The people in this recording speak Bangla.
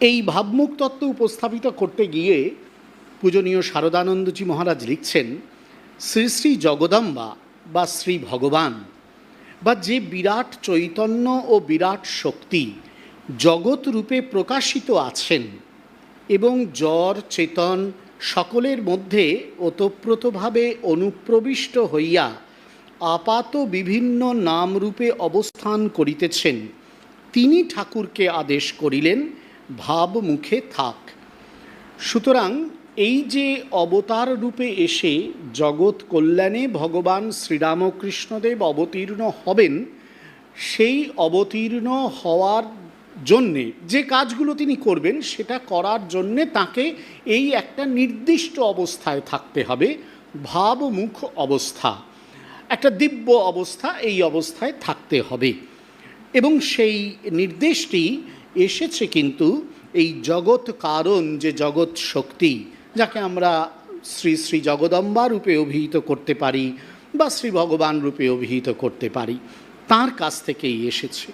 এই ভাবমুখ তত্ত্ব উপস্থাপিত করতে গিয়ে পূজনীয় শারদানন্দজি মহারাজ লিখছেন, শ্রী শ্রী জগদম্বা বা শ্রী ভগবান বা যে বিরাট চৈতন্য ও বিরাট শক্তি জগৎ রূপে প্রকাশিত আছেন এবং জড় চেতন সকলের মধ্যে ওতপ্রোতভাবে অনুপ্রবিষ্ট হইয়া আপাত বিভিন্ন নামরূপে অবস্থান করিতেছেন, তিনি ঠাকুরকে আদেশ করিলেন ভাব মুখে থাক। সুতরাং এই যে অবতার রূপে এসে জগৎ কল্যাণে ভগবান শ্রীরামকৃষ্ণদেব অবতীর্ণ হবেন, সেই অবতীর্ণ হওয়ার জন্যে যে কাজগুলো তিনি করবেন সেটা করার জন্যে তাকে এই একটা নির্দিষ্ট অবস্থায় থাকতে হবে, ভাবমুখ অবস্থা, একটা দিব্য অবস্থা, এই অবস্থায় থাকতে হবে। এবং সেই নির্দেশটি এসেছে কিন্তু এই জগৎ কারণ, যে জগৎ শক্তি, যাকে আমরা শ্রী শ্রী জগদম্বা রূপে অভিহিত করতে পারি বা শ্রী ভগবান রূপে অভিহিত করতে পারি, তার কাছ থেকেই এসেছে।